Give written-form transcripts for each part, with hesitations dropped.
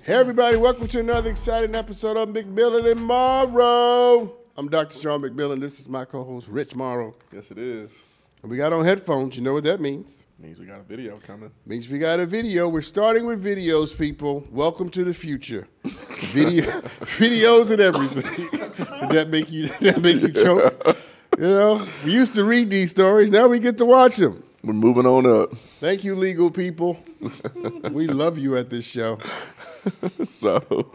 Hey everybody, welcome to another exciting episode of McMillan and Morrow. I'm Dr. Sean McMillan. This is my co-host, Rich Morrow. Yes, it is. And we got on headphones. You know what that means. Means we got a video coming. Means we got a video. We're starting with videos, people. Welcome to the future. Videos and everything. Did that make you choke? You know, we used to read these stories. Now we get to watch them. We're moving on up. Thank you, legal people. We love you at this show. So,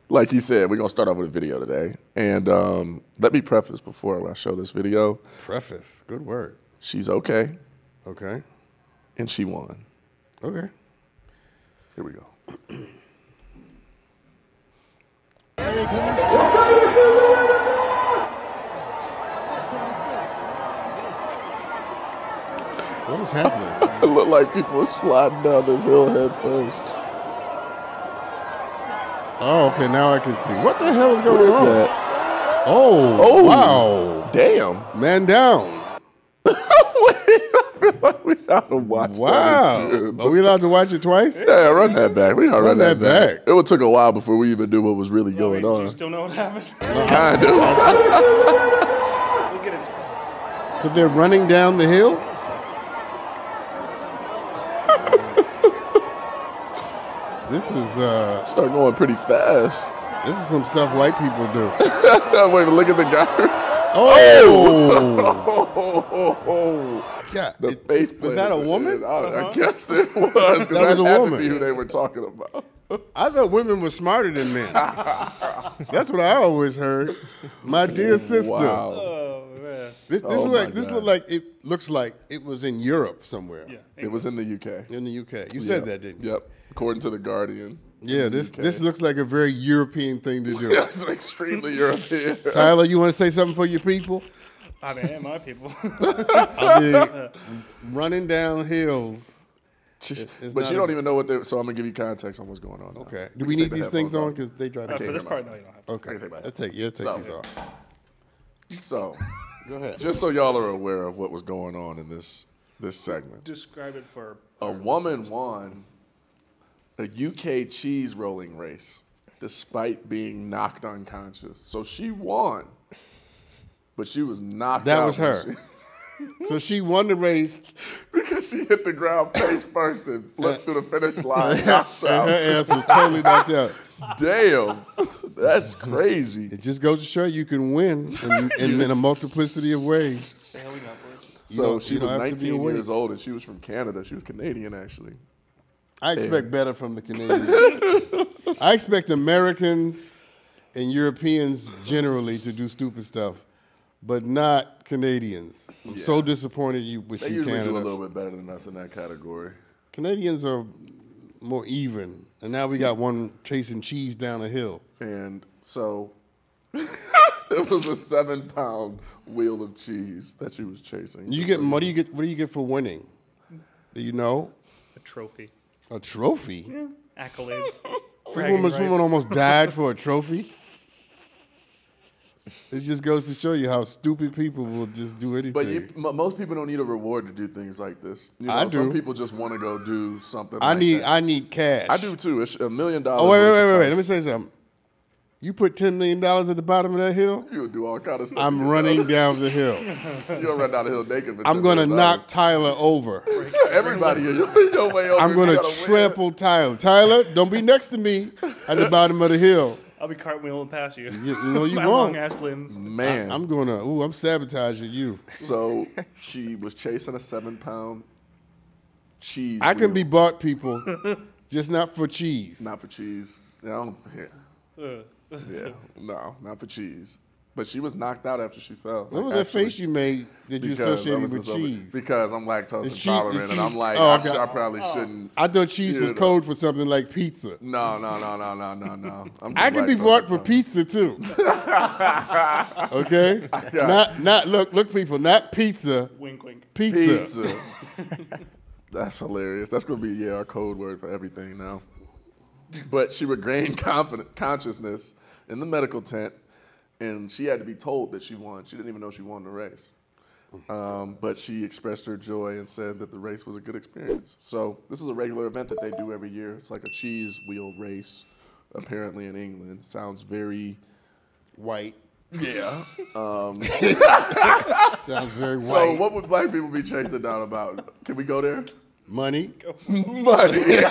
like you said, we're going to start off with a video today. And let me preface before I show this video. Preface. Good word. She's okay. Okay. And she won. Okay. Here we go. What is happening? It looked like people were sliding down this hill head first. Oh, okay, now I can see. What the hell is going on? What is that? Oh, wow. Damn. Man down. Wait, I feel like we gotta watch Wow. that again. Are we allowed to watch it twice? Yeah, run that back. We gotta run that back. back. It took a while before we even knew what was really going on. You still know what happened? Kind of. We'll get it. So they're running down the hill? This is Start going pretty fast. this is some stuff white people do. Wait, look at the guy. Oh! Yeah. The face Was that a woman? I guess it was. That was a had woman. to be who they were talking about. I thought women were smarter than men. That's what I always heard. My dear sister. Wow. Oh, man. This Oh, looks like it was in Europe somewhere. Yeah. It was in the UK. In the UK. You said that, didn't you? Yep. According to The Guardian. Yeah, this looks like a very European thing to do. Yeah, it's extremely European. Tyler, you want to say something for your people? I mean, my people. I mean, running down hills. But you don't even know what they're... So I'm going to give you context on what's going on now. Okay. We Do we can need take the these things headphones on? off. Because they try to For this part, no, you don't have to. Okay. I can take mine. I'll take these off. So, Go ahead. just so y'all are aware of what was going on in this segment. Describe it for... A woman won a UK cheese rolling race despite being knocked unconscious. So she won, but she was knocked out. That was her. So she won the race. Because she hit the ground face first and flipped through the finish line, knocked And out. her ass was totally knocked out. Damn, that's crazy. It just goes to show you can win in a multiplicity of ways. The hell we got, boys? So she you was don't have to be 19 awake. years old and she was from Canada. She was Canadian, actually. I expect better from the Canadians. I expect Americans and Europeans generally to do stupid stuff, but not Canadians. I'm so disappointed with They you, usually Canada. do a little bit better than us in that category. Canadians are more even, and now we got one chasing cheese down a hill. And so it was a 7-pound wheel of cheese that she was chasing. You get what do you get for winning? Do you know? A trophy. A trophy? Accolades. This woman almost died for a trophy. It just goes to show you how stupid people will just do anything. But most people don't need a reward to do things like this. You know, I do. Some people just want to go do something. I that. need cash. I do too. It's $1 million. Oh wait. Let me say something. You put $10 million at the bottom of that hill, You'll do all kind of stuff. I'm running down the hill. You'll run down the hill naked. I'm gonna knock Tyler over. everybody in your way over. I'm You gonna gotta win. trample Tyler. Tyler, don't be next to me at the bottom of the hill. I'll be cartwheeling past you. You know you My won't. long ass limbs. Man. I'm sabotaging you. So she was chasing a 7-pound cheese. I can wheel. be bought, people, just not for cheese. Not for cheese. Yeah, no, not for cheese. But she was knocked out after she fell. What was that face you made that you associated with cheese? Because I'm lactose Is intolerant, and I'm cheese- like, oh, okay. I probably shouldn't. I thought cheese was You know. code for something like pizza. No. I'm I just can be lactose bought for intolerant. pizza too. Okay? Not look people, not pizza. Wink, wink. Pizza. That's hilarious. That's gonna be our code word for everything now. But she regained consciousness in the medical tent, and she had to be told that she won. She didn't even know she won the race. But she expressed her joy and said that the race was a good experience. So this is a regular event that they do every year. It's like a cheese wheel race, apparently in England. Sounds very White. yeah. Sounds very white. So what would black people be chasing down about? Can we go there? Money. Money. You put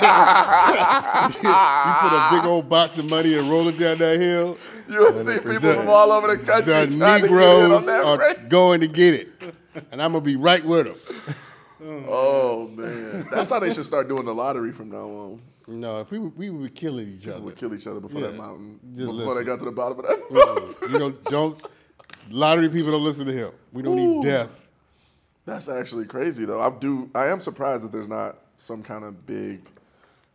a big old box of money and roll it down that hill. You'll see people from all over the country The trying to get in on Negroes that are race. going to get it. And I'm going to be right with them. Oh, man. That's how they should start doing the lottery from now on. No, if we would be killing each other. We would kill each other before that mountain, Just before listen. they got to the bottom of that mountain. You don't, lottery people don't listen to him. We don't need death. That's actually crazy, though. I am surprised that there's not some kind of big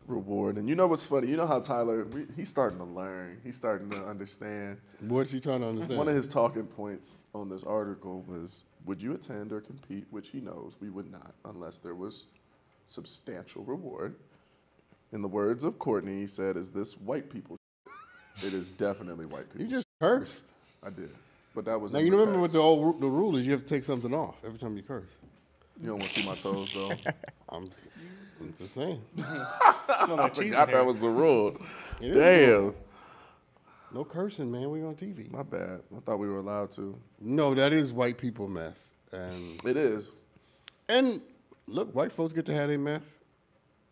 reward. And you know what's funny? You know how Tyler, he's starting to learn. He's starting to understand. What's he trying to understand? One of his talking points on this article was, would you attend or compete, which he knows we would not, unless there was substantial reward. In the words of Courtney, he said, is this white people shit? It is definitely white people. You just cursed. I did. But that was Now, in you the remember what text. the rule is? You have to take something off every time you curse. You don't want to see my toes, though. I'm just saying. I forgot that was the rule. It is. Damn. No cursing, man. We on TV. My bad. I thought we were allowed to. No, that is white people mess. And It is. look, white folks get to have their mess.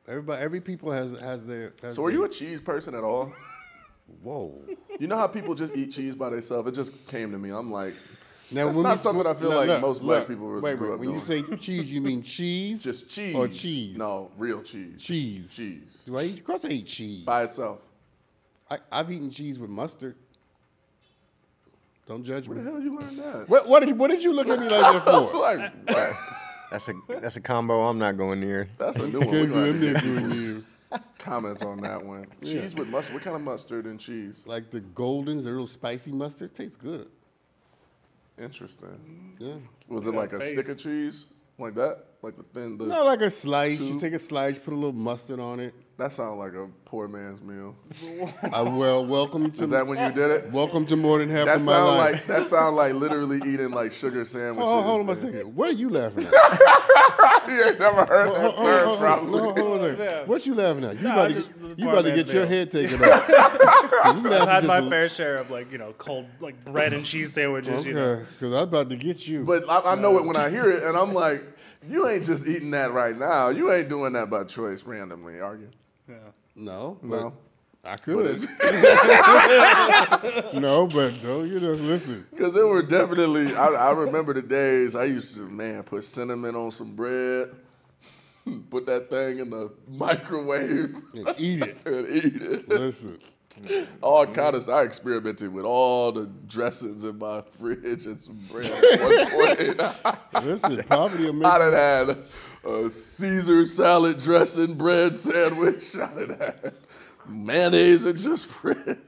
Every people has their. So are you a cheese person at all? Whoa. You know how people just eat cheese by themselves? It just came to me. I'm like, Now, that's when not we- something I feel no, like look, most black look, people wait, grew up when you doing. say cheese, you mean cheese? Just cheese. Or cheese? No, real cheese. Cheese. Cheese. Do I eat? Of course I eat cheese. By itself. I've eaten cheese with mustard. Don't judge Where the me. hell you learn that? What did you look at me like that for? Like, what? That's a combo I'm not going near. That's a new one. Can't We're do gonna them have to there get doing you. comments on that one. Yeah. Cheese with mustard. What kind of mustard and cheese? Like the Goldens, the real spicy mustard, tastes good. Interesting. Yeah. Was it Got like a face. stick of cheese? Like that? Like the thin? Not like a slice. You Two. take a slice, put a little mustard on it. That sounds like a poor man's meal. Welcome to Is that when you did it? welcome to more than half That of my sound life. like that sound like literally eating like sugar sandwiches. Hold on a second. What are you laughing at? You ain't never heard that term, probably. Hold on a second. Yeah. What you laughing at? You Nah, about to just get, the you poor about to man's get your meal. head taken off. You I've laughing had just my a- fair share of cold bread and cheese sandwiches. You know. Okay, because I'm about to get you. But I know it when I hear it, and I'm like, you ain't just eating that right now. You ain't doing that by choice randomly, are you? Yeah. No, No. but I could. No, but no, you just listen. Because there were definitely, I remember the days I used to, put cinnamon on some bread, put that thing in the microwave, And eat it. and eat it. Listen. All kind of stuff. I experimented with all the dressings in my fridge and some bread at one point. Listen, poverty will I make done had a Caesar salad dressing bread sandwich. I done had mayonnaise and just bread.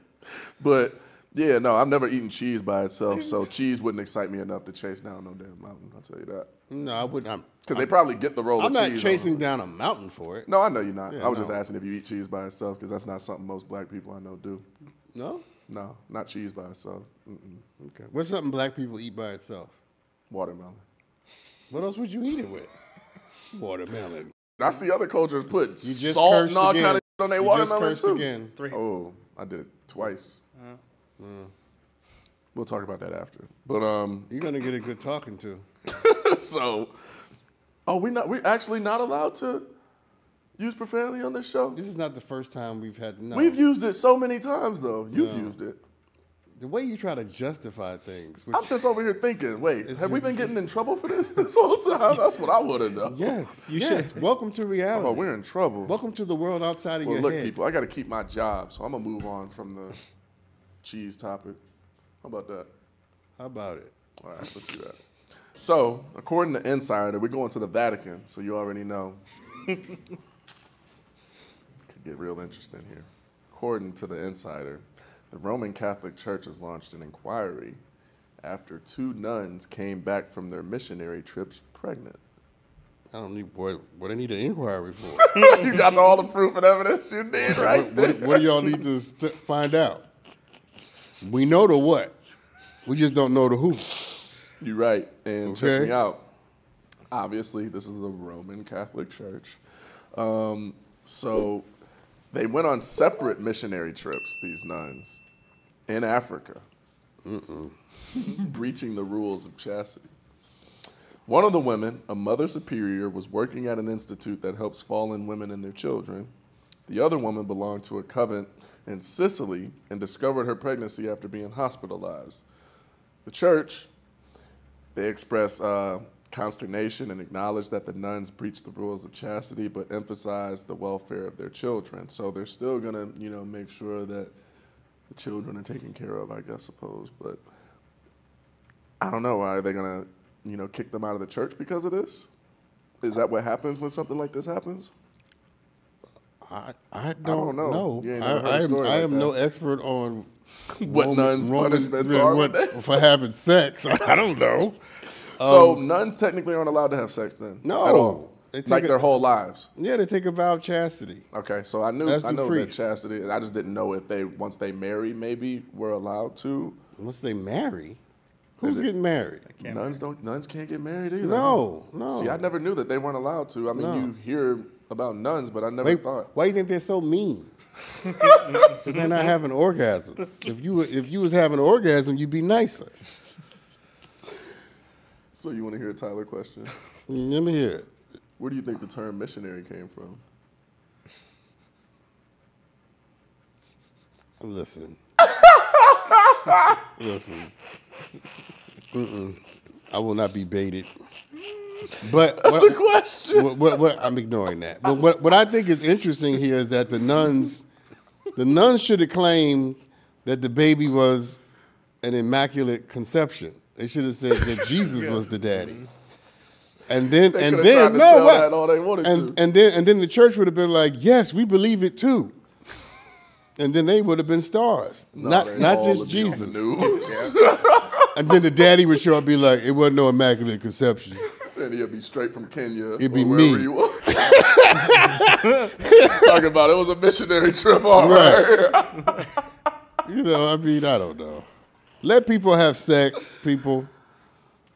But yeah, no, I've never eaten cheese by itself, so cheese wouldn't excite me enough to chase down no damn mountain. I'll tell you that. No, I wouldn't. Because they probably get the roll I'm of not cheese. chasing on. down a mountain for it. No, I know you're not. Yeah, I was just no. asking if you eat cheese by itself, because that's not something most black people I know do. No? No, not cheese by itself. Okay. What's something black people eat by itself? Watermelon. What else would you eat it with? Watermelon. I see other cultures put You just salt cursed and all again. kind of shit on their You watermelon just too. cursed again. 3. Oh, I did it twice. We'll talk about that after. But You're gonna get a good talking to. so, we're actually not allowed to use profanity on this show. This is not the first time we've had. No. We've used it so many times though. You've used it. The way you try to justify things. I'm just over here thinking, wait, It's have we been getting in trouble for this whole time? That's what I want to know. Yes. You yes. Welcome to reality. Oh, we're in trouble. Welcome to the world outside of Well, your look, head. people, I got to keep my job, so I'm gonna move on from the cheese topic. How about that? How about it? All right, let's do that. So, according to Insider, we're going to the Vatican, so you already know. Could get real interesting here. According to the Insider, the Roman Catholic Church has launched an inquiry after 2 nuns came back from their missionary trips pregnant. I don't need what I need an inquiry for. You got all the proof and evidence you need, right? What do y'all need to find out? We know the what. We just don't know the who. You're right. And check Okay. me out. Obviously, this is the Roman Catholic Church. So they went on separate missionary trips, these nuns, in Africa, breaching the rules of chastity. One of the women, a mother superior, was working at an institute that helps fallen women and their children. The other woman belonged to a convent in Sicily and discovered her pregnancy after being hospitalized. The church, they expressed consternation and acknowledged that the nuns breached the rules of chastity, but emphasized the welfare of their children. So they're still gonna, make sure that the children are taken care of, I suppose. But I don't know. Are they gonna, kick them out of the church because of this? Is that what happens when something like this happens? I don't know. You ain't never heard a story I like am that. no expert on What nuns' punishments are with that? for having sex. I don't know. So nuns technically aren't allowed to have sex then? No. At all? They take Like their whole lives? Yeah, they take a vow of chastity. Okay, so I know That's the that priest. chastity. I just didn't know if once they marry, maybe were allowed to. Once they marry, who's getting married? Nuns can't get married either. No. See, I never knew that they weren't allowed to. I mean, No. you hear about nuns, but I never Wait, thought. why do you think they're so mean? Because they're not having orgasms. If you was having an orgasm, you'd be nicer. So you want to hear a Tyler question? Let me hear it. Where do you think the term missionary came from? Listen. Listen. I will not be baited. But That's a question. I'm ignoring that. But what I think is interesting here is that the nuns should have claimed that the baby was an immaculate conception. They should have said that Jesus was the daddy. And then They could have tried to sell that all they wanted to. and then the church would have been like, yes, we believe it too. And then they would have been stars, not just Jesus. News. And then the daddy would show up and be like, it wasn't no immaculate conception. And he'll be straight from Kenya. It'd be or wherever me. You are. Talking about it was a missionary trip, all right. I mean, I don't know. Let people have sex, people.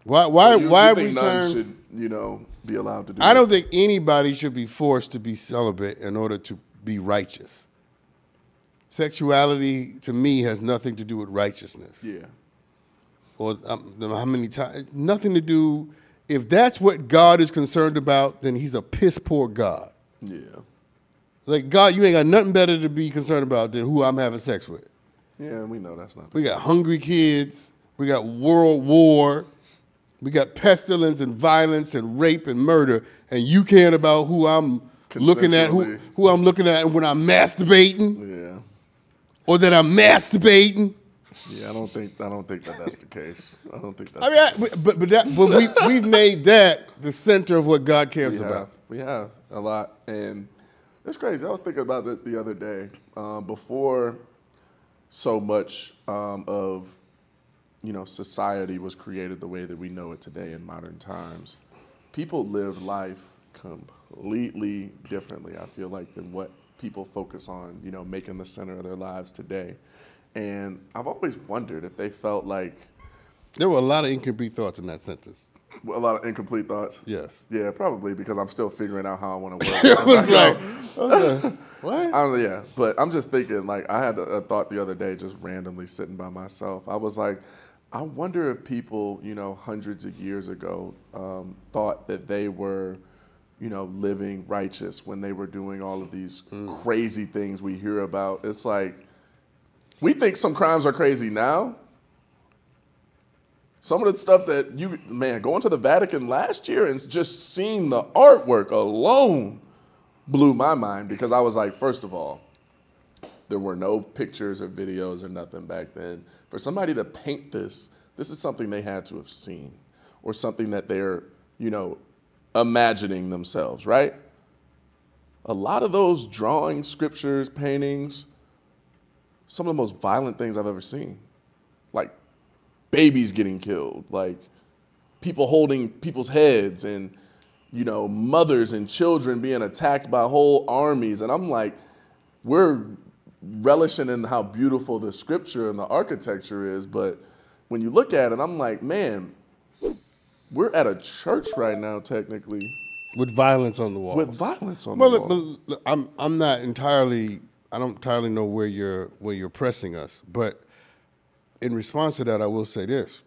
Why You have think we nuns turned? should, be allowed to do I that? don't think anybody should be forced to be celibate in order to be righteous. Sexuality, to me, has nothing to do with righteousness. Yeah. Or how many times? Nothing to do. If that's what God is concerned about, then he's a piss poor God. Yeah. Like, God, you ain't got nothing better to be concerned about than who I'm having sex with. Yeah, we know that's not. We got hungry kids. We got world war. We got pestilence and violence and rape and murder. And you caring about who I'm looking at, who I'm looking at when I'm masturbating, Yeah. or that I'm masturbating. Yeah, I don't think that that's the case. I don't think that's. I mean, but we've made that the center of what God cares about. We have a lot, and it's crazy. I was thinking about it the other day. Before so much of society was created the way that we know it today in modern times, people lived life completely differently, I feel like, than what people focus on, making the center of their lives today. And I've always wondered if they felt like... There were a lot of incomplete thoughts in that sentence. A lot of incomplete thoughts? Yes. Yeah, probably, because I'm still figuring out how I want to work. It was like, what? Yeah, but I'm just thinking, like, I had a thought the other day just randomly sitting by myself. I was like, I wonder if people, hundreds of years ago thought that they were, living righteous when they were doing all of these crazy things we hear about. It's like, we think some crimes are crazy now. Some of the stuff that going to the Vatican last year and just seeing the artwork alone blew my mind, because I was like, first of all, there were no pictures or videos or nothing back then. For somebody to paint this is something they had to have seen, or something that they're, imagining themselves, right? A lot of those drawings, scriptures, paintings, some of the most violent things I've ever seen. Like babies getting killed, like people holding people's heads, and, mothers and children being attacked by whole armies. And I'm like, we're relishing in how beautiful the scripture and the architecture is, but when you look at it, I'm like, man, We're at a church right now, technically, with violence on the wall. with violence on the wall. Well, I'm not entirely. I don't entirely know where you're pressing us, but in response to that, I will say this: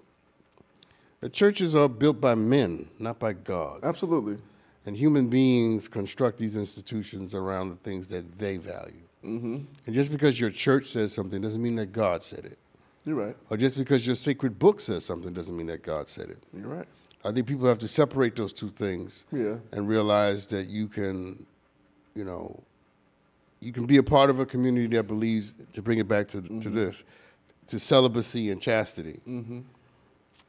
the churches are built by men, not by gods. Absolutely. And human beings construct these institutions around the things that they value. Mm-hmm. And just because your church says something doesn't mean that God said it. You're right. Or just because your sacred book says something doesn't mean that God said it. You're right. I think people have to separate those two things and realize that you can, you can be a part of a community that believes, to bring it back to this, to celibacy and chastity. Mm-hmm.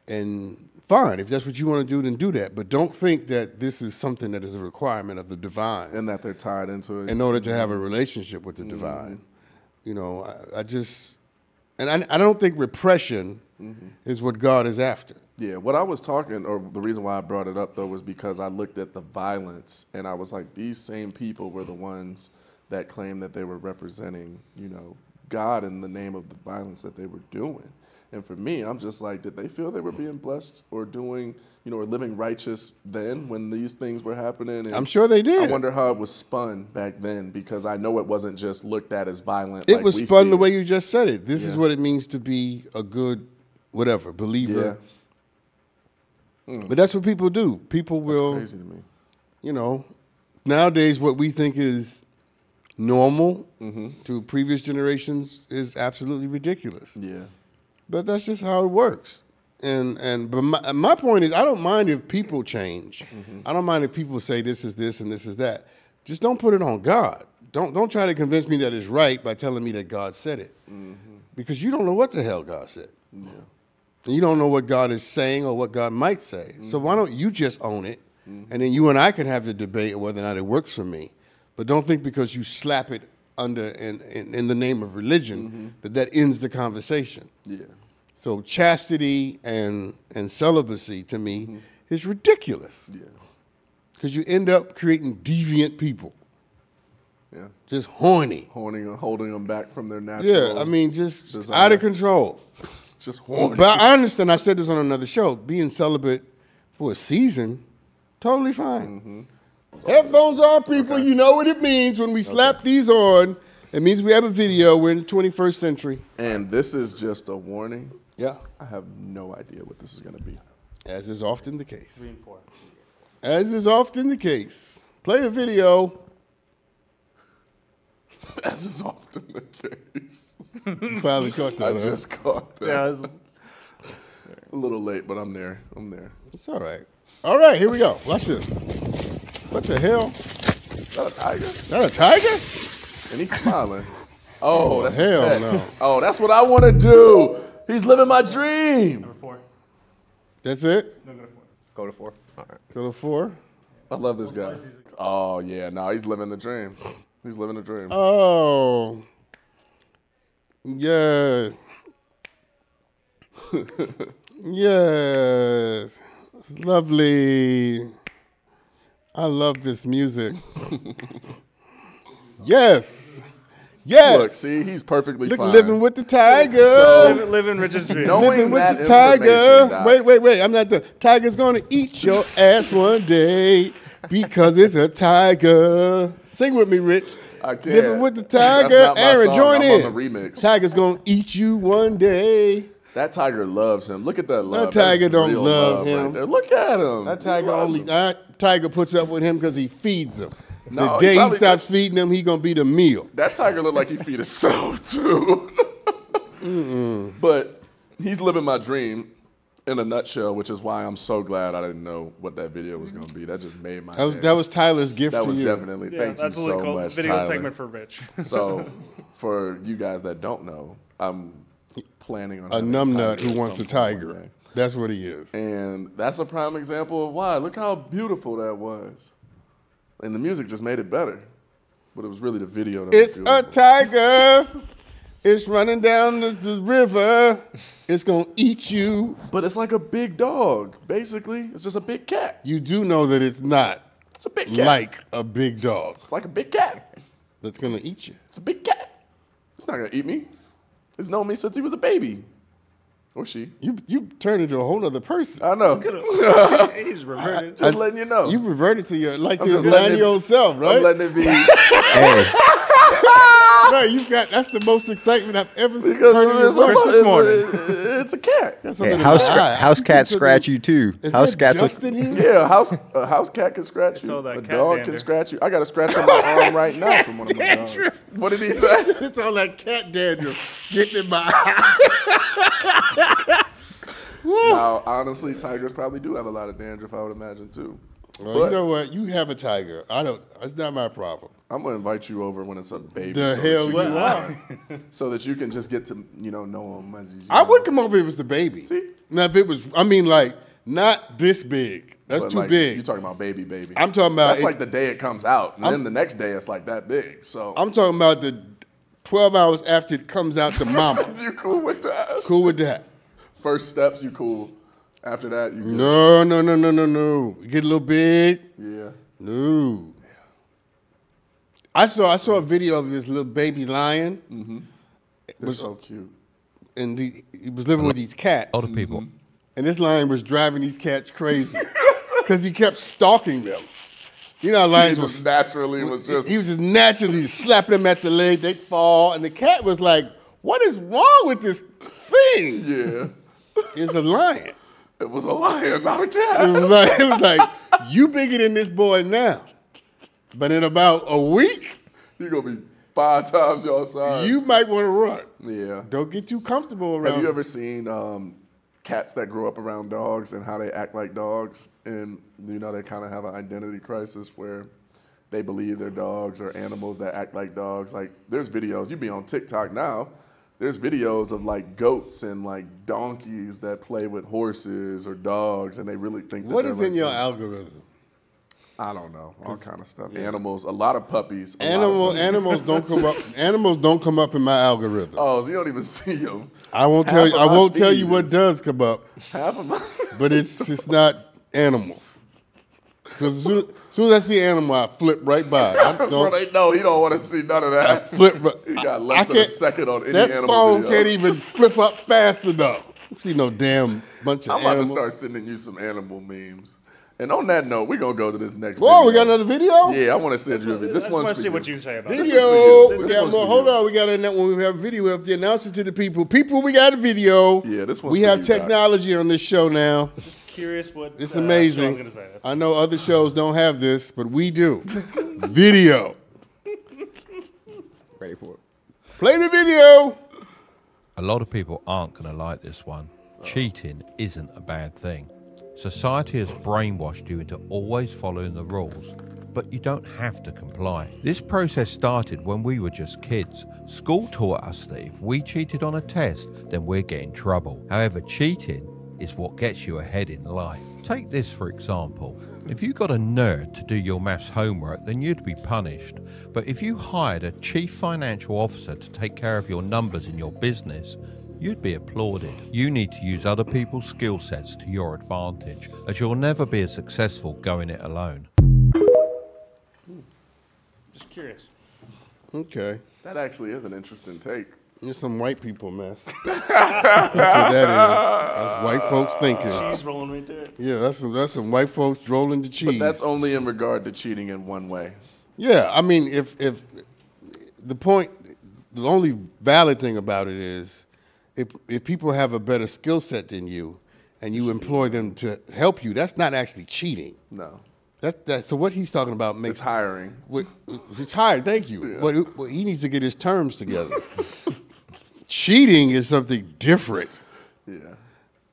And fine, if that's what you want to do, then do that. But don't think that this is something that is a requirement of the divine. And that they're tied into it. In order to have a relationship with the divine. I just, and I don't think repression is what God is after. Yeah, what I was talking, or the reason why I brought it up, though, was because I looked at the violence, and I was like, these same people were the ones that claimed that they were representing, God in the name of the violence that they were doing. And for me, I'm just like, did they feel they were being blessed or doing, or living righteous then when these things were happening? And I'm sure they did. I wonder how it was spun back then, because I know it wasn't just looked at as violent. It was spun the way you just said it. This is what it means to be a good, whatever, believer. Yeah. But that's what people do. People will, that's crazy to me. Nowadays what we think is normal to previous generations is absolutely ridiculous. Yeah. But that's just how it works. But my point is, I don't mind if people change. I don't mind if people say this is this and this is that. Just don't put it on God. Don't try to convince me that it's right by telling me that God said it. Because you don't know what the hell God said. Yeah. And you don't know what God is saying or what God might say. So why don't you just own it, and then you and I can have the debate of whether or not it works for me. But don't think because you slap it under in the name of religion that ends the conversation. Yeah. So chastity and celibacy to me is ridiculous. Yeah. Because you end up creating deviant people. Yeah. Just horny. Holding them back from their natural. Yeah, I mean, just desire. Out of control. Just horny. But I understand, I've said this on another show, being celibate for a season, totally fine. Headphones on, people. Okay. You know what it means when we slap these on. It means we have a video. We're in the 21st century. And this is just a warning. Yeah. I have no idea what this is going to be. As is often the case. 3 and 4. As is often the case. Play the video. As is often the case. You finally caught that. I just caught that. Yeah, a little late, but I'm there. It's all right. All right, here we go. Watch this. What the hell? Is that a tiger? Is that a tiger? And he's smiling. Oh, that's hell his pet. No. Oh, that's what I want to do. He's living my dream. Number 4. That's it? No, go to 4. Go to 4. All right. Go to 4. I love this guy. Oh, yeah. No, he's living the dream. He's living the dream. Oh. Yeah. Yes. It's lovely. I love this music. Yes. Yes. Look, see, he's perfectly fine. Living with the tiger. So, living Richard's dream. Living with the tiger. Wait. I'm not done. Tiger's going to eat your ass one day because it's a tiger. Sing with me, Rich. I can't. Living with the tiger. Aaron, join in. On the remix. Tiger's going to eat you one day. That tiger loves him. Look at that love. That tiger don't love him. Right there. Look at him. That tiger puts up with him because he feeds him. No, the day he stops feeding him, he gonna be the meal. That tiger look like he feed himself too. But he's living my dream in a nutshell, which is why I'm so glad I didn't know what that video was gonna be. That just made my day. That was Tyler's gift to you. That was definitely. Thank you so much, video Tyler. segment for Rich. So, for you guys that don't know, I'm planning on a numbnut who wants a tiger. That's what he is. And that's a prime example of why. Look how beautiful that was. And the music just made it better. But it was really the video that was beautiful. It's a tiger. It's running down the river. It's going to eat you. But it's like a big dog, basically. It's just a big cat. You do know that it's not. It's a big cat. Like a big dog. It's like a big cat. That's going to eat you. It's a big cat. It's not going to eat me. It's known me since he was a baby. Or she. You turned into a whole other person. I know. He's reverted. Just letting you know. You reverted to your I'm your just letting 90-year-old self, right? I'm letting it be. Hey, No, that's the most excitement I've ever seen. Because Christmas morning. it's a cat. hey, house cats scratch you too. Is House there cats. dust in here? Yeah, a house cat can scratch you. all that A cat dog dander. can scratch you. I got a scratch on my arm right now from one of my dogs. What did he say? It's all that cat dandruff getting in my eye. Now, honestly, tigers probably do have a lot of dandruff, I would imagine, too. Well, But- you know what? You have a tiger. I don't. It's not my problem. I'm going to invite you over when it's a baby. The so hell that you are. so that you can just get to, know him as he's I would come over if it was the baby. See? Now, if it was, I mean, like, not this big. That's But, too like, big. You're talking about baby. I'm talking about. That's like the day it comes out. And then the next day it's like that big. So I'm talking about the 12 hours after it comes out to mama. you cool with that? Cool with that? First steps, you cool. After that, you good. No. Get a little big. Yeah. No. I saw a video of this little baby lion. They're so cute. And he was living with these cats. Older people. And this lion was driving these cats crazy because he kept stalking them. You know how He lions just was naturally was just. he was just naturally slapping them at the leg, they'd fall, and the cat was like, "What is wrong with this thing?" Yeah. It's a lion. It was a lion, not a It cat. was like you bigger than this boy now. But in about a week, You're going to be 5 times your size. you might want to run. Yeah. Don't get too comfortable around. Have you ever seen cats that grow up around dogs and how they act like dogs? And, they kind of have an identity crisis where they believe they're dogs or animals that act like dogs. Like, there's videos. You be on TikTok now. There's videos of, like, goats and, like, donkeys that play with horses or dogs, and they really think that What they're is like in your dogs. algorithm? I don't know. All kind of stuff. Animals. A lot of puppies. a lot of puppies. Animals don't come up. Animals don't come up in my algorithm. Oh, so you don't even see them. I won't half tell you. of I my won't tell feed you what is- does come up, Half of my. but it's just not animals. Because as soon as I see an animal, I flip right by. I So don't they know he don't want to see none of that. flip. He got I less than a can't- second on any That animal phone video. can't even flip up fast enough. I see no damn bunch of I'm about to animals. start sending you some animal memes. And on that note, we're going to go to this next Whoa, video. we got another video? Yeah, I want to send you a video. I This just one's want for to see you. what you say about this. This is Video. for you. We This got one's more. for Hold you. on. We got a when we have video. We have to announce it to the people. People, we got a video. Yeah, this one's We for have you, Doc. technology on this show now. Curious what It's Sean's amazing. gonna say. I know other shows don't have this, but we do. Video. Ready for it. Play the video. A lot of people aren't going to like this one. Cheating isn't a bad thing. Society has brainwashed you into always following the rules, but you don't have to comply. This process started when we were just kids. School taught us that if we cheated on a test, then we'd get in trouble. However, cheating is what gets you ahead in life. Take this for example. If you got a nerd to do your maths homework, then you'd be punished. But if you hired a chief financial officer to take care of your numbers in your business, you'd be applauded. You need to use other people's skill sets to your advantage, as you'll never be as successful going it alone. Just curious. Okay. That actually is an interesting take. There's some white people mess. That's what that is. That's white folks thinking. Cheese rolling right there. Yeah, that's some white folks rolling the cheese. But that's only in regard to cheating in one way. Yeah, I mean, if the only valid thing about it is, if people have a better skill set than you, and you employ them to help you, that's not actually cheating. No. So what he's talking about makes It's hiring. it's hired. Thank you. Yeah. But he needs to get his terms together. Cheating is something different. Yeah.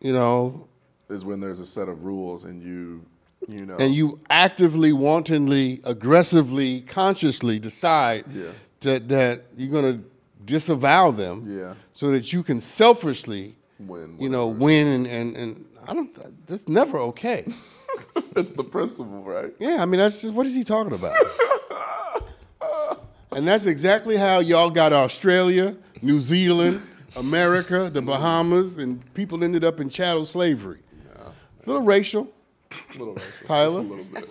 You know, Is when there's a set of rules and you know. and you actively, wantonly, aggressively, consciously decide Yeah. that you're going to disavow them, Yeah. so that you can selfishly, Win, win and I don't. That's never okay. It's the principle, right? Yeah, I mean, that's just, what is he talking about? And that's exactly how y'all got Australia, New Zealand, America, the Bahamas, and people ended up in chattel slavery. A little racial, Little racial. Tyler. Just a little bit.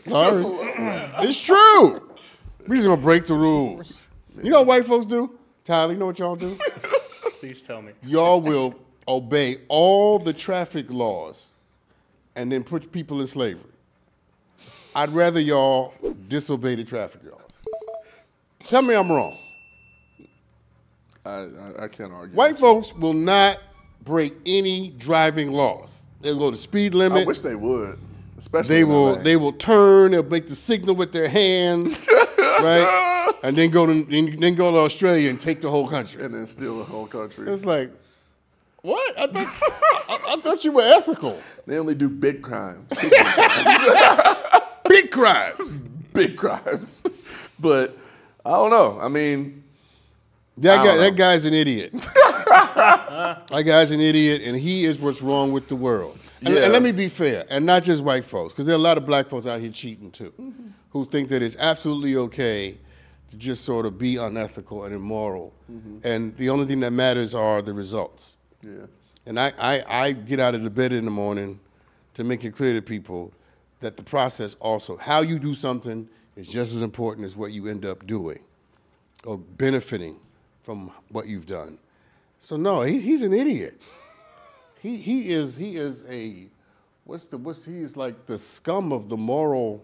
Sorry. It's true. We just gonna break the rules. You know what white folks do? Tyler, you know what y'all do? Please tell me. Y'all will obey all the traffic laws and then put people in slavery. I'd rather y'all disobey the traffic laws. Tell me I'm wrong. I can't argue. White folks will not break any driving laws. They'll go the speed limit. I wish they would, especially They will turn. They'll make the signal with their hands, right? And then go to Australia and take the whole country. and then steal the whole country. It's like, what? I thought you were ethical. They only do big crimes. Big crimes. Big crimes. But I don't know. I mean, That guy's an idiot. That guy's an idiot, and he is what's wrong with the world. And let me be fair, and not just white folks, because there are a lot of black folks out here cheating too, who think that it's absolutely okay to just sort of be unethical and immoral, and the only thing that matters are the results. yeah. And I get out of the bed in the morning to make it clear to people that the process also, how you do something is just as important as what you end up doing or benefiting from what you've done. So no, he's an idiot. He is a he is like the scum of the moral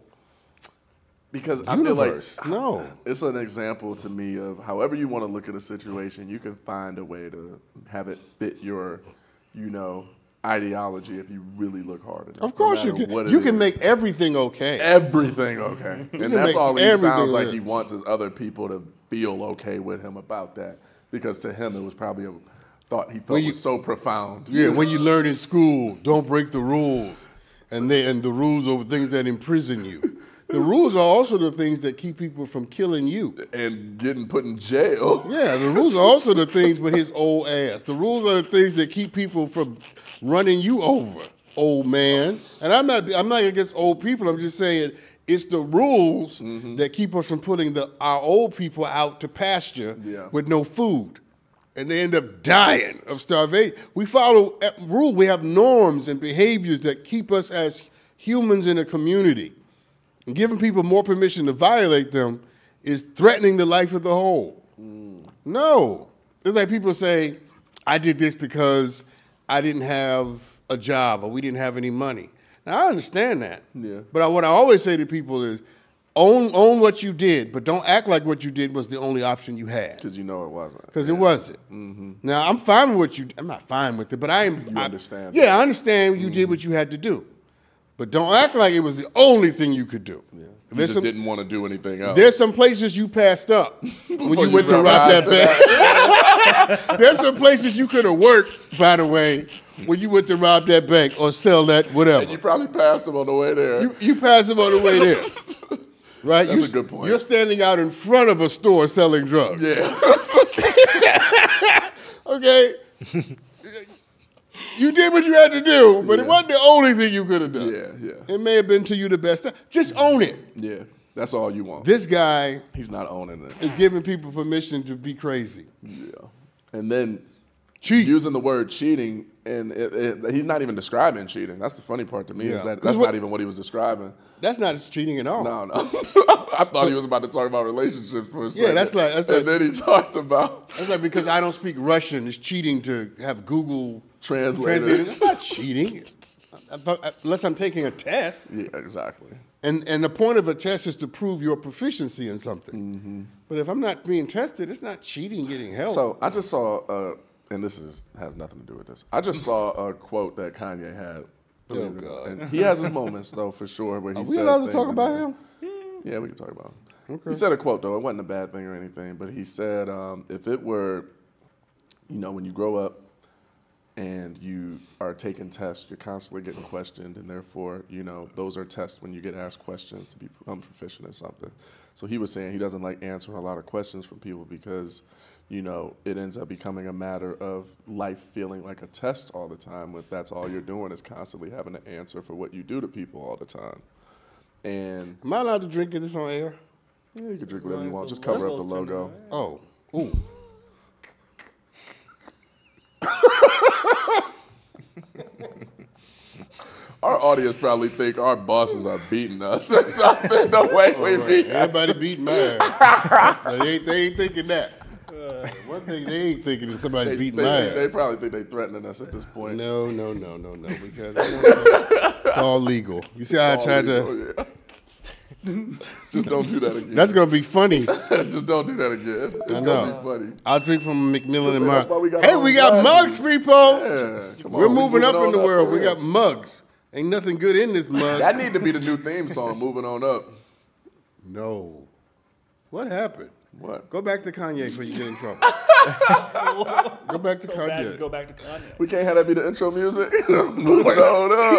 Because universe. I feel like No. it's an example to me of however you want to look at a situation, you can find a way to have it fit your, ideology if you really look hard enough. Of course you can. You can make everything okay. everything okay. And that's make all he everything sounds like okay. he wants is other people to feel okay with him about that. Because to him it was probably a thought he felt was so profound. Yeah, when you learn in school, don't break the rules. And the rules are things that imprison you. The rules are also the things that keep people from killing you. And getting put in jail. Yeah, the rules are also the things with his old ass. The rules are the things that keep people from running you over, old man. And I'm not against old people. I'm just saying it's the rules that keep us from putting our old people out to pasture with no food. And they end up dying of starvation. We follow rule. We have norms and behaviors that keep us as humans in a community. And giving people more permission to violate them is threatening the life of the whole. No. It's like people say, I did this because I didn't have a job or we didn't have any money. Now, I understand that. Yeah. But what I always say to people is, own what you did, but don't act like what you did was the only option you had. Because you know it wasn't. Because it wasn't. Now, I'm fine with what I'm not fine with it, but I understand. Yeah, I understand you did what you had to do. But don't act like it was the only thing you could do. Yeah. You just didn't want to do anything else. There's some places you passed up when you went to rob that bank. There's some places you could have worked, by the way, when you went to rob that bank or sell that whatever. And you probably passed them on the way there. You passed them on the way there. Right? That's a good point. You're standing out in front of a store selling drugs. Yeah. Okay? You did what you had to do, but it wasn't the only thing you could have done. Yeah. It may have been to you the best time. Just own it. Yeah. That's all you want. This guy He's not owning it. is giving people permission to be crazy. Yeah. And then Cheat. using the word cheating, and he's not even describing cheating. That's the funny part to me, is that that's not even what he was describing. That's not cheating at all. No. I thought he was about to talk about relationships for a second. Yeah, that's like and then he talked about that's like because I don't speak Russian, it's cheating to have Google translator. It's not cheating, unless I'm taking a test. Yeah, exactly. And the point of a test is to prove your proficiency in something. But if I'm not being tested, it's not cheating getting help. So I just saw, and this has nothing to do with this. I just saw a quote that Kanye had. Oh, God. And he has his moments, though, for sure, where he says we allowed to things talk in about there. him? Yeah, we can talk about him. Okay. He said a quote, though. It wasn't a bad thing or anything, but he said, if it were, when you grow up and you are taking tests, you're constantly getting questioned, and therefore, those are tests when you get asked questions to become proficient in something. So he was saying he doesn't like answering a lot of questions from people because, it ends up becoming a matter of life feeling like a test all the time. If that's all you're doing is constantly having to answer for what you do to people all the time. And Am I allowed to drink this on air? yeah, you can drink whatever you want. Just cover up the logo. Oh. Ooh. Our audience probably think our bosses are beating us or something the way we beat them. Everybody beating my ass. They ain't thinking that. think they ain't thinking that somebody's beating my They ass. probably think they threatening us at this point. No, because it's all legal. You see how I tried to? Yeah. Just don't do that again. That's gonna be funny. Just don't do that again. It's gonna be funny. I'll drink from McMillan and That's why we mug. got Hey, all we these got glasses. mugs, people. Yeah, come We're on, moving up in the world. for We real. got mugs. Ain't nothing good in this mug. That need to be the new theme song. Moving on up. No. What happened? What? Go back to Kanye before you get in trouble. Go back to So bad to Kanye. go back to Kanye. We can't have that be the intro music. Moving on up.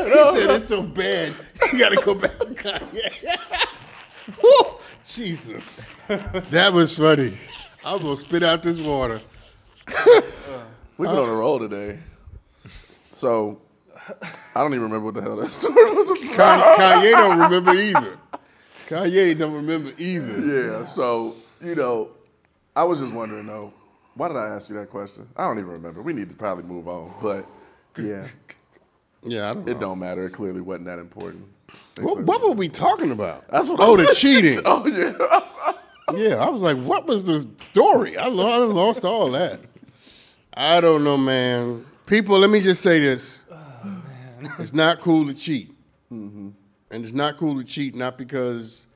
He said it's so bad. You got to go back to Kanye. Woo! Jesus. That was funny. I'm going to spit out this water. We've been on a roll today. So, I don't even remember what the hell that story was about. Kanye don't remember either. Kanye don't remember either. Yeah, so, I was just wondering, though, why did I ask you that question? I don't even remember. We need to probably move on, but, yeah, Yeah, I don't know. it don't matter. It clearly wasn't that important. What were we talking about? That's what Oh, I'm the cheating. Oh, yeah. Yeah, I was like, what was the story? I lost all that. I don't know, man. People, let me just say this. It's not cool to cheat. Mm-hmm. And it's not cool to cheat not because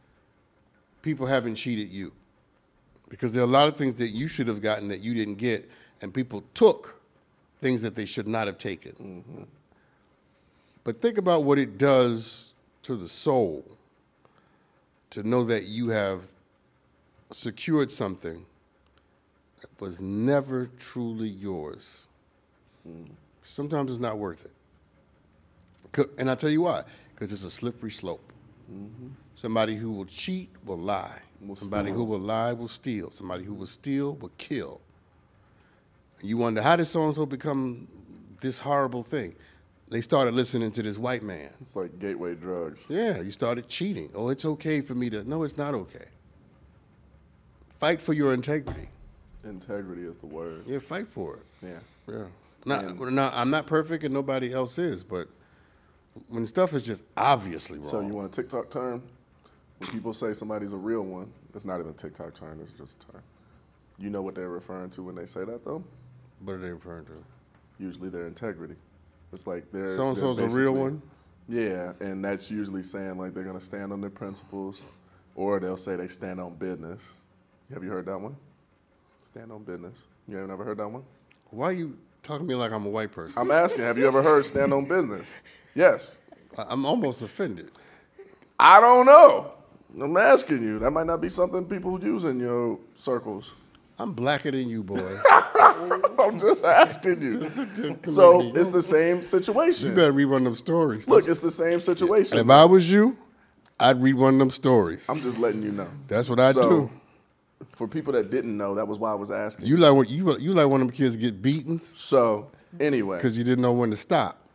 people haven't cheated you. Because there are a lot of things that you should have gotten that you didn't get, and people took things that they should not have taken. Mm-hmm. But think about what it does to the soul to know that you have secured something that was never truly yours. Sometimes it's not worth it. And I'll tell you why. Because it's a slippery slope. Mm-hmm. Somebody who will cheat will lie. Somebody who will lie will steal. Somebody who will steal will kill. And you wonder, how did so-and-so become this horrible thing? They started listening to this white man. It's like gateway drugs. Yeah, you started cheating. Oh, it's okay for me to. No, it's not okay. Fight for your integrity. Integrity is the word. Yeah, fight for it. Yeah. Yeah. I'm not perfect and nobody else is, but when stuff is just obviously wrong. So you want a TikTok term? When people say somebody's a real one, it's not even a TikTok term, it's just a term. You know what they're referring to when they say that, though? What are they referring to? Usually their integrity. It's like they're So-and-so's a real one? Yeah, and that's usually saying like they're going to stand on their principles, or they'll say they stand on business. Have you heard that one? Stand on business. You have never heard that one? Why are you talking to me like I'm a white person? I'm asking, have you ever heard stand on business? Yes. I'm almost offended. I don't know. I'm asking you. That might not be something people use in your circles. I'm blacker than you, boy. I'm just asking you. So it's the same situation. You better read one of them stories. Look, it's the same situation. And if I was you, I'd read one of them stories. I'm just letting you know. That's what I do. For people that didn't know, that was why I was asking. You like one of them kids get beatings So anyway, because you didn't know when to stop.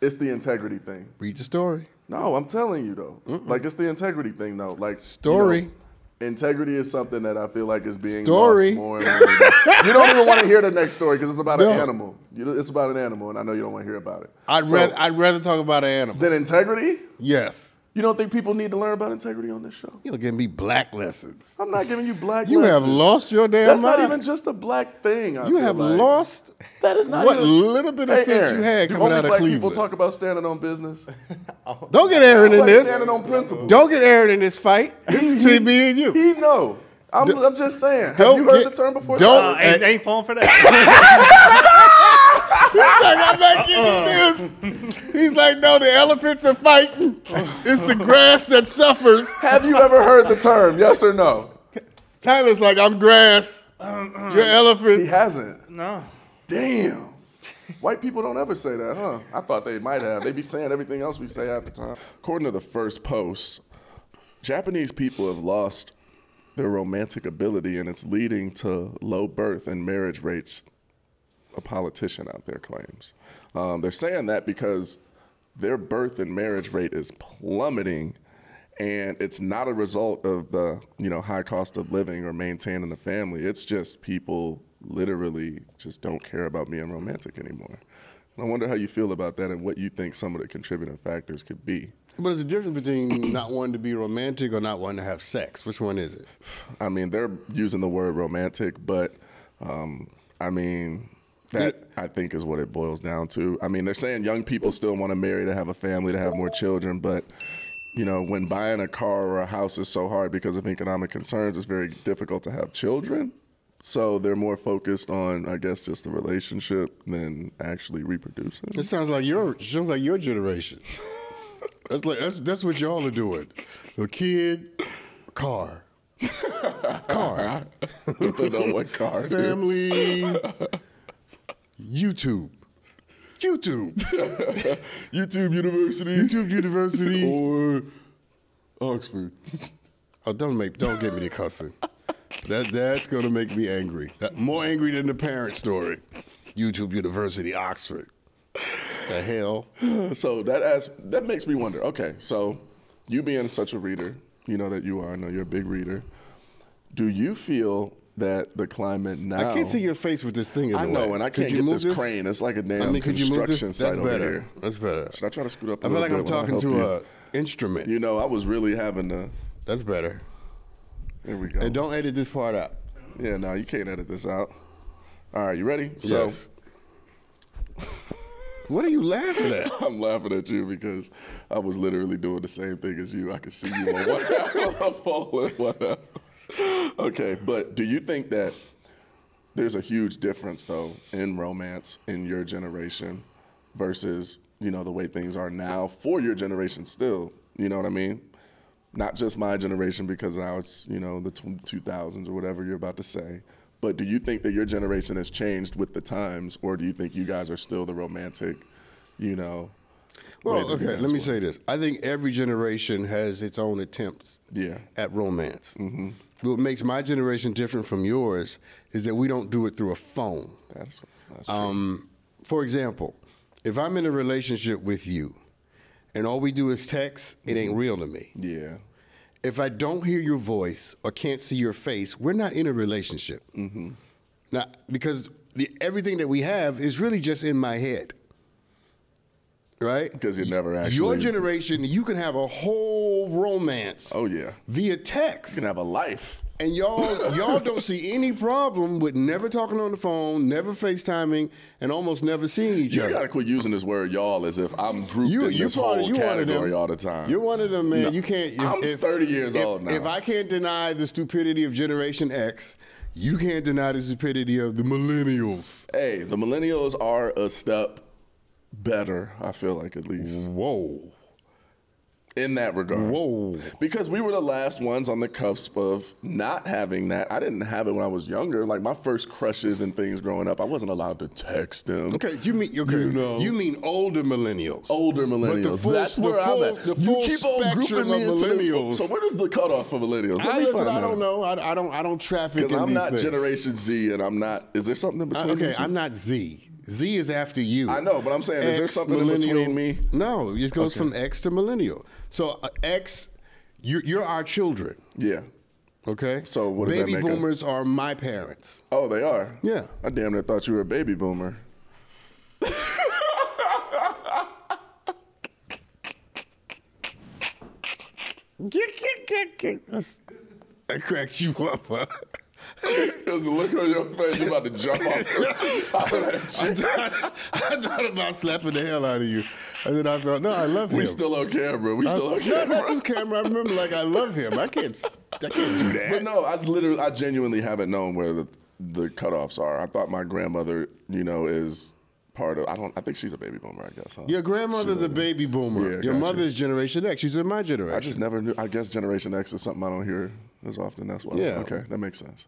it's the integrity thing. Read the story. No, I'm telling you though. Like it's the integrity thing though. Like Story. Integrity is something that I feel like is being Story. lost more and more. You don't even want to hear the next story because it's about No. an animal. It's about an animal, and I know you don't want to hear about it. I'd rather talk about an animal. Then integrity? Yes. You don't think people need to learn about integrity on this show? You'll give me black lessons. I'm not giving you black You lessons. have lost your damn That's mind. not even just a black thing. I You feel have like. lost That is not what even, little bit of sense Aaron, you had do coming only out of black Cleveland. people talk about standing on business? Don't get Aaron It's in like this. standing on principle. Don't get Aaron in this fight. This is between me and you. He know. I'm just saying. Have Don't you heard get- the term before? don't- Tyler? Ain't falling for that. He's like, I'm not getting this. He's like, no, the elephants are fighting. It's the grass that suffers. Have you ever heard the term? Yes or no? Tyler's like, I'm grass. You're elephant. He hasn't. No. Damn. White people don't ever say that, huh? I thought they might have. They be saying everything else we say at the time. According to the first post, Japanese people have lost their romantic ability, and it's leading to low birth and marriage rates, a politician out there claims. They're saying that because their birth and marriage rate is plummeting, and it's not a result of the high cost of living or maintaining a family. It's just people literally just don't care about being romantic anymore. And I wonder how you feel about that and what you think some of the contributing factors could be. But there's a difference between not wanting to be romantic or not wanting to have sex. Which one is it? I mean, they're using the word romantic, but I mean, that I think is what it boils down to. I mean, they're saying young people still want to marry, to have a family, to have more children, but you know, when buying a car or a house is so hard because of economic concerns, it's very difficult to have children. So they're more focused on, I guess, just the relationship than actually reproducing. It sounds like your generation. That's what y'all are doing. A kid, car. Car. Depending on what car. Family. YouTube. YouTube University. Or Oxford. oh, don't get me to cussing. That's gonna make me angry. More angry than the parent story. YouTube University, Oxford. The hell? So that makes me wonder. Okay, so you being such a reader, you know that you are. I know you're a big reader. Do you feel that the climate now? I can't see your face with this thing in the I know, way. and I can't get this crane. It's like a damn construction site That's over better. here. That's better. Should I try to scoot up? I feel like I'm talking to an instrument. You know, I was really having to. That's better. There we go. And don't edit this part out. Yeah, no, you can't edit this out. All right, you ready? Yes. What are you laughing at? I'm laughing at you because I was literally doing the same thing as you. I could see you on one half of all and one half. Okay, but do you think that there's a huge difference, though, in romance in your generation versus, you know, the way things are now for your generation still? You know what I mean? Not just my generation, because now it's, you know, the 2000s or whatever you're about to say. But do you think that your generation has changed with the times, or do you think you guys are still the romantic, you know? Well, okay, let me say this. I think every generation has its own attempts at romance. Mm-hmm. What makes my generation different from yours is that we don't do it through a phone. That's true. For example, if I'm in a relationship with you and all we do is text, it ain't real to me. Yeah. If I don't hear your voice or can't see your face, we're not in a relationship. Mm-hmm. Now, because everything that we have is really just in my head, right? Because you never actually. Your generation, you can have a whole romance. Oh yeah. Via text. You can have a life. And y'all don't see any problem with never talking on the phone, never FaceTiming, and almost never seeing each other. You gotta quit using this word "y'all" as if I'm grouped in this whole category all the time. You're one of them, man. No, you can't. I'm 30 years old now. If I can't deny the stupidity of Generation X, you can't deny the stupidity of the millennials. Hey, the millennials are a step better, I feel like, at least. Whoa. In that regard. Whoa. Because we were the last ones on the cusp of not having that. I didn't have it when I was younger. Like my first crushes and things growing up, I wasn't allowed to text them. Okay, you mean older millennials. Older millennials. But the full, that's where I'm at. The full you keep on grouping me into this. So where does the cutoff for millennials? I don't know. I don't traffic in these things. Because I'm not Generation Z, and I'm not. Is there something in between? Okay, I'm not Z. Z is after you. I know, but I'm saying, is there something in between me? No, it goes from X to millennial. So X, you're our children. Yeah. Okay? So what does that make Baby boomers are my parents. Oh, they are? Yeah. I damn near thought you were a baby boomer. That cracks you up, huh? Because the look on your face, you about to jump off I thought about slapping the hell out of you. And then I thought, no, I love him. We still on camera. We still on camera. No, not just camera. I remember, like, I love him. I can't do that. But no, I genuinely haven't known where the cutoffs are. I thought my grandmother, you know, is part of, I think she's a baby boomer, I guess. Huh? Your grandmother's a baby boomer. Yeah, your mother's Generation X. She's in my generation. I just never knew. I guess Generation X is something I don't hear as often. That's why. Yeah. Okay, that makes sense.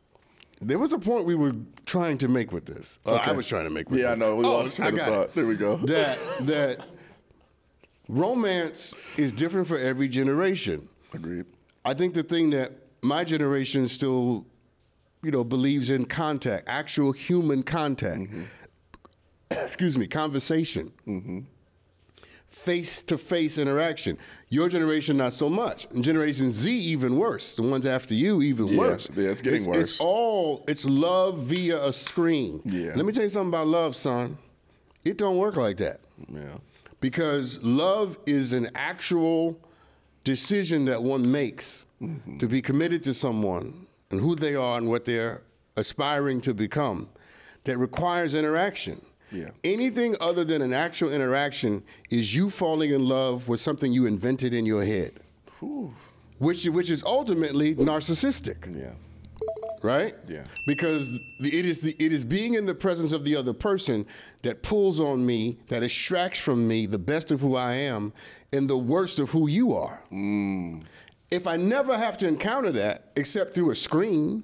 There was a point we were trying to make with this. I was trying to make with this. Yeah, I know. We lost train of thought. There we go. That romance is different for every generation. Agreed. I think the thing that my generation still, believes in contact, actual human contact. Mm-hmm. Excuse me, conversation. Mm-hmm. Face-to-face interaction. Your generation, not so much. And Generation Z, even worse. The ones after you, even worse. Yeah, it's getting worse. It's love via a screen. Yeah. Let me tell you something about love, son. It don't work like that. Yeah. Because love is an actual decision that one makes to be committed to someone and who they are and what they're aspiring to become that requires interaction. Yeah. Anything other than an actual interaction is you falling in love with something you invented in your head, which is ultimately narcissistic. Yeah. Right? Yeah. Because it is being in the presence of the other person that pulls on me, that extracts from me the best of who I am and the worst of who you are. If I never have to encounter that except through a screen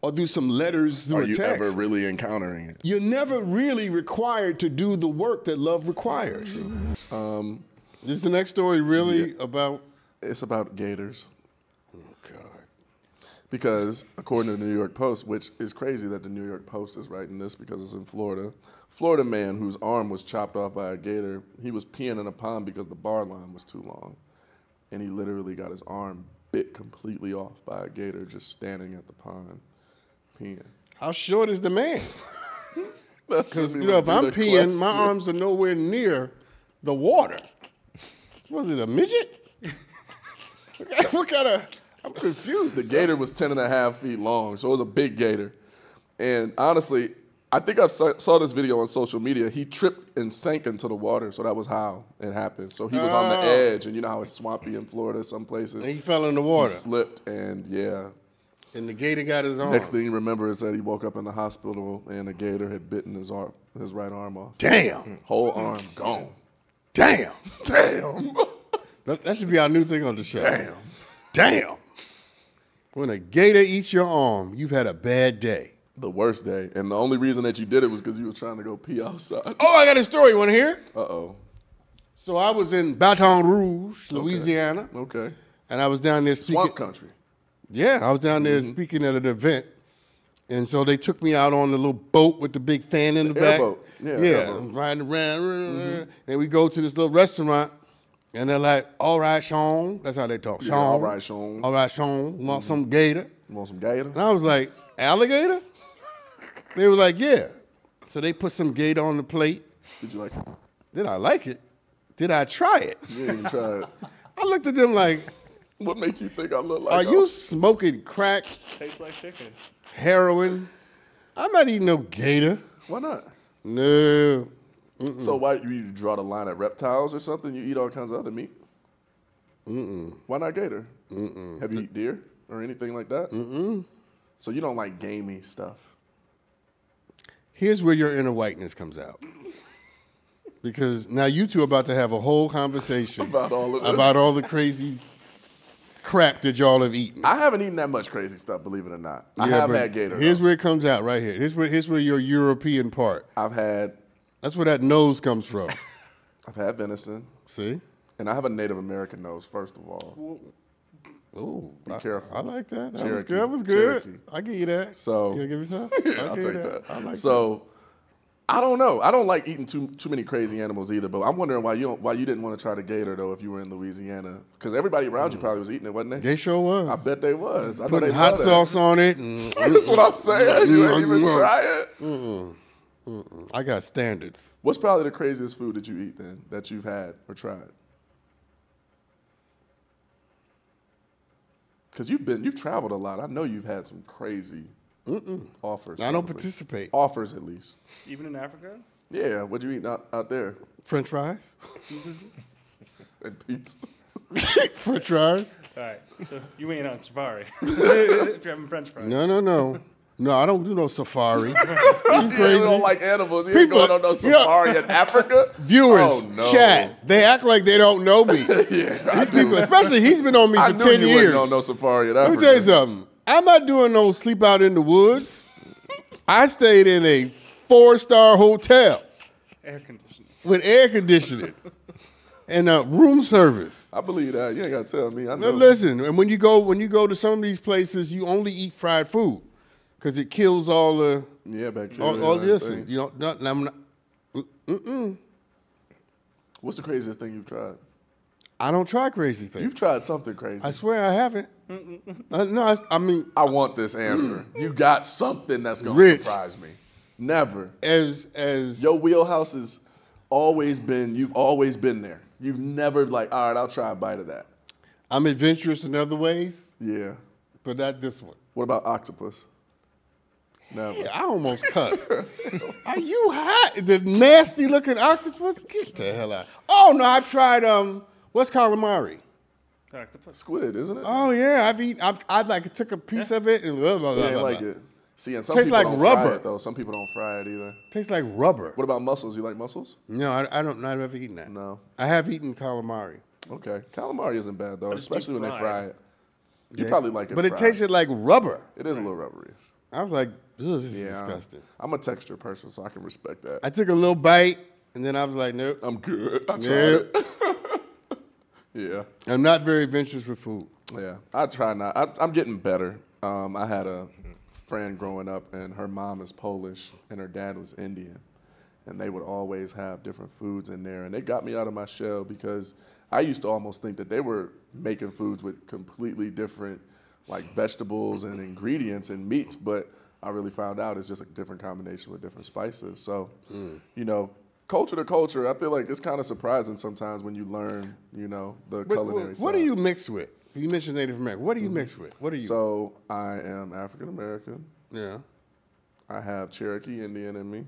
or through some letters through Are a you text, ever really encountering it? you're never really required to do the work that love requires. Is the next story really about? It's about gators. Oh, God. Because according to the New York Post, which is crazy that the New York Post is writing this because it's in Florida, Florida man whose arm was chopped off by a gator, he was peeing in a pond because the bar line was too long. And he literally got his arm bit completely off by a gator just standing at the pond peeing. How short is the man? Because, If I'm peeing, my arms are nowhere near the water. Was it a midget? What kind of... I'm confused. The gator was 10.5 feet long, so it was a big gator. And honestly, I think I saw this video on social media. He tripped and sank into the water, so that was how it happened. So he was on the edge, and you know how it's swampy in Florida, some places. And he fell in the water. He slipped, and yeah. And the gator got his arm. Next thing you remember is that he woke up in the hospital, and a gator had bitten his right arm off. Damn. Whole arm gone. Damn. Damn. That should be our new thing on the show. Damn. Damn. When a gator eats your arm, you've had a bad day. The worst day. And the only reason that you did it was because you were trying to go pee outside. Oh, I got a story. You want to hear? Uh-oh. So I was in Baton Rouge, Louisiana. Okay. And I was down there speaking. Swamp country. Yeah, I was down there speaking at an event. And so they took me out on the little boat with the big fan in the back. Airboat. Yeah, I'm riding around. And we go to this little restaurant. And they're like, all right, Sean. That's how they talk. Yeah, Sean. all right, Sean. All right, Sean. Want some gator? You want some gator? And I was like, alligator? They were like, yeah. So they put some gator on the plate. Did you like it? Did I like it? Did I try it? You didn't even try it. I looked at them like, What make you think I look like are you smoking crack, Tastes like chicken. heroin? I'm not eating no gator. Why not? No. So why you draw the line at reptiles or something? You eat all kinds of other meat? Why not gator? Have you eaten deer or anything like that? So you don't like gamey stuff? Here's where your inner whiteness comes out. Because now you two are about to have a whole conversation About all of this. about all the crazy crap that y'all have eaten. I haven't eaten that much crazy stuff, believe it or not. I Yeah, have but had gator. Here's though. where it comes out right here. Here's where your European part. I've had That's where that nose comes from. venison, See? and I have a Native American nose. First of all, Ooh, be careful. I like that. That was Cherokee. good. That was good. Cherokee. I give you that. So- you give me some? Yeah, I'll give take you that. I like So I don't know. I don't like eating too many crazy animals either. But I'm wondering why you didn't want to try the gator though if you were in Louisiana, because everybody around you probably was eating it, wasn't they? that. They sure was. I bet they was. I know Putting they hot love that. sauce on it. And, That's what I'm saying. You ain't even try it. I got standards. What's probably the craziest food that you eat then that you've had or tried? Because you've traveled a lot. I know you've had some crazy offers. I don't probably. participate. Offers at least. Even in Africa? Yeah. What'd you eat out there? French fries? And pizza. French fries? All right. So you ain't on safari if you're having French fries. No. No, I don't do no safari. You You crazy? don't like animals. You ain't People- going on no safari in Africa. Viewers, Oh, no. chat, they act like they don't know me. Yeah, These people, especially he's been on me I for knew 10 you years. wasn't on no safari in Let Africa. me tell you something. I'm not doing no sleep out in the woods. I stayed in a 4-star hotel Air conditioning. with air conditioning and room service. I believe that. You ain't got to tell me. I Now know. listen, and when you go to some of these places, you only eat fried food because it kills all the Yeah, bacteria. all and this. everything. You know, I'm not, What's the craziest thing you've tried? I don't try crazy things. You've tried something crazy. I swear I haven't. No, I mean, I want this answer. You got something that's going to Rich. surprise me. Never. as Your wheelhouse has always been, you've always been there. You've never like, all right, I'll try a bite of that. I'm adventurous in other ways, Yeah. but not this one. What about octopus? Never. I almost cussed. Are you hot? The nasty looking octopus? Get the hell out. Oh no, I've tried what's calamari? Octopus. Squid, isn't it? Oh yeah, I like took a piece of it and blah, blah, blah, Yeah, I blah, like blah. it. See, and some Tastes people like don't rubber. fry it though. Some people don't fry it either. Tastes like rubber. What about mussels? You like mussels? No, I don't. I've never eaten that. No. I have eaten calamari. Okay. Calamari isn't bad though, it's especially when they deep fry fried. it. You probably like it but it fried. tasted like rubber. It is a little rubbery. I was like, this is Yeah. disgusting. I'm a texture person, so I can respect that. I took a little bite and then I was like, nope. I'm good. I tried Nope. it. Yeah. I'm not very adventurous with food. Yeah, I try not. I'm getting better. I had a friend growing up, and her mom is Polish, and her dad was Indian, and they would always have different foods in there, and they got me out of my shell because I used to almost think that they were making foods with completely different, like vegetables and ingredients and meats, but I really found out it's just a different combination with different spices. So, you know, culture to culture, I feel like it's kind of surprising sometimes when you learn, you know, the culinary side. What do you mix with? You mentioned Native American. What do you mix with? What are you? So I am African American. Yeah. I have Cherokee Indian in me,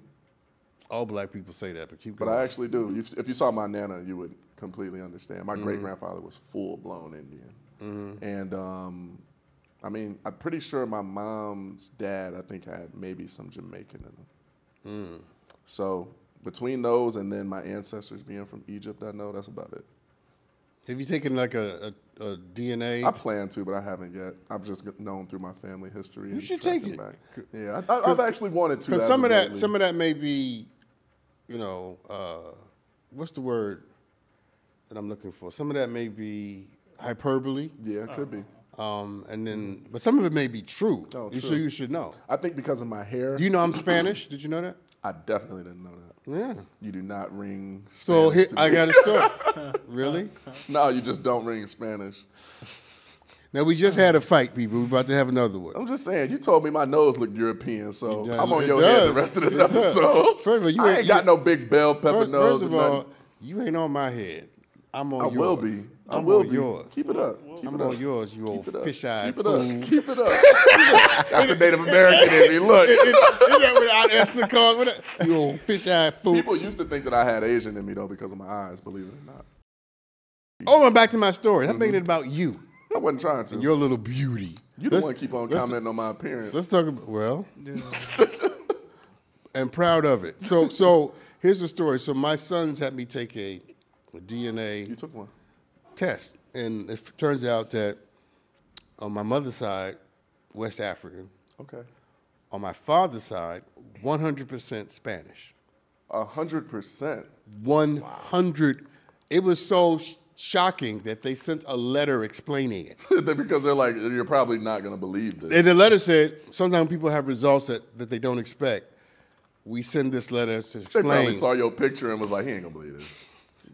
All black people say that, but keep but going. I actually do. If you saw my nana, you would completely understand. My great grandfather was full blown Indian, and I mean, I'm pretty sure my mom's dad, I think, had maybe some Jamaican in him. So between those and then my ancestors being from Egypt, I know that's about it. Have you taken like a DNA? I plan to, but I haven't yet. I've just known through my family history. You should take it. Back. Yeah, I've actually wanted to. Because as some of of lately. that may be, you know, what's the word that I'm looking for? Some of that may be hyperbole, Yeah, it could be. and then, but some of it may be true. Oh, So true. you should know. I think because of my hair. Do you know I'm Spanish? Did you know that? I definitely didn't know that. Yeah. You do not ring So Spanish here, to me. I got a story. Really? No, you just don't ring Spanish. Now we just had a fight, people. We're about to have another one. I'm just saying, you told me my nose looked European, so It does. I'm on It your head does. the rest of this It does. episode. First of all, you I ain't- ain't got no big bell pepper nose First of or all, nothing. you ain't on my head. I'm on I yours. will be. I I'm will on be. yours. Keep it up. Keep I'm it up. on yours, you old Keep it up. fish-eyed Keep it up. fool. Keep it up. Got the Native American in me. Look. Isn't that without Esther called? You old fish-eyed fool. People used to think that I had Asian in me, though, because of my eyes, believe it or not. Oh, and back to my story. I'm making it about you I wasn't trying to. and your little beauty. You the one keep on commenting on my appearance. Let's talk about, well, and proud of it. So here's the story. So my sons had me take a DNA You took one. test, and it turns out that on my mother's side, West African. Okay. On my father's side, 100% Spanish. 100%. 100. It was so shocking that they sent a letter explaining it. Because they're like, you're probably not going to believe this. And the letter said, sometimes people have results that they don't expect. We send this letter to They probably explain. saw your picture and was like, he ain't going to believe this.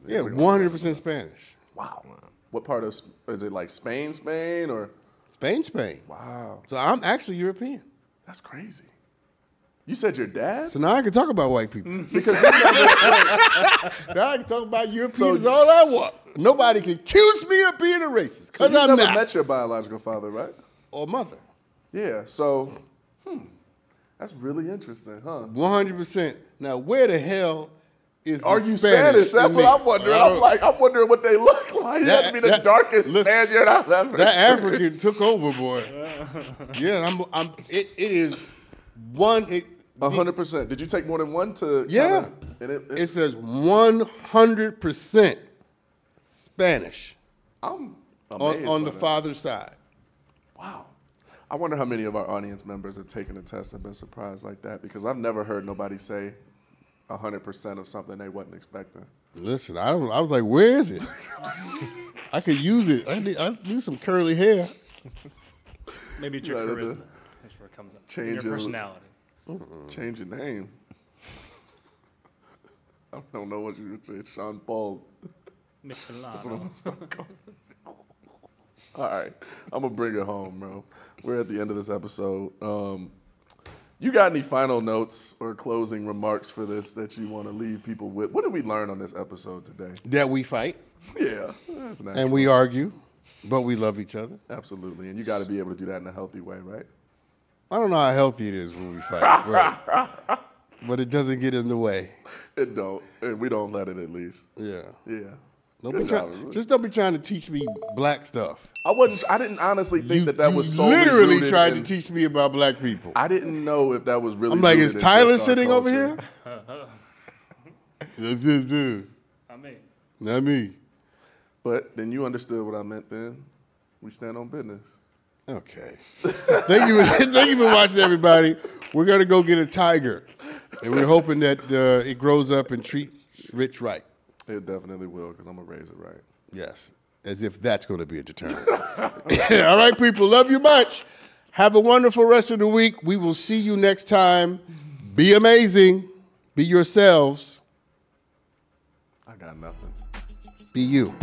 Yeah, 100% Spanish. Wow. What part of, is it like Spain, or? Spain. Wow. So I'm actually European. That's crazy. You said your dad? So now I can talk about white people. Because you never, Now I can talk about Europeans all I want. Nobody can accuse me of being a racist, so because you I'm never not. met your biological father, right? Or mother. Yeah, so, that's really interesting, huh? 100%. Now, where the hell is Are the you Spanish? That's in what me? I'm wondering. I'm wondering what they look like. You have to be the darkest listen, Spaniard I've ever That seen. African took over, boy. Yeah, it is one. 100%. Did you take more than one to? Yeah. And It says 100% Spanish I'm amazed on by the that. father's side. Wow. I wonder how many of our audience members have taken a test and been surprised like that, because I've never heard nobody say 100% of something they wasn't expecting. Listen, I was like, where is it? I could use it. I need some curly hair. Maybe it's your Yeah, charisma. That's where it comes up. Change Your your- personality. Change your name. I don't know what you would say. Sean Paul. McMillan. All right, I'm gonna bring it home, bro. We're at the end of this episode. You got any final notes or closing remarks for this that you want to leave people with? What did we learn on this episode today? That we fight Yeah, that's nice. and we argue, but we love each other. Absolutely, and you got to be able to do that in a healthy way, right? I don't know how healthy it is when we fight, right? But it doesn't get in the way. It don't. And we don't let it at least. Yeah. Yeah. Just don't be trying to teach me black stuff. I didn't honestly think that was so. Literally tried to teach me about black people. I didn't know if that was really. I'm like, is Tyler sitting over culture. here? Not me. Not me. But then you understood what I meant then. We stand on business. Okay. Thank you for watching, everybody. We're going to go get a tiger. And we're hoping that it grows up and treats Rich right. It definitely will, because I'm going to raise it right. Yes. As if that's going to be a deterrent. All right, people. Love you much. Have a wonderful rest of the week. We will see you next time. Be amazing. Be yourselves. I got nothing. Be you.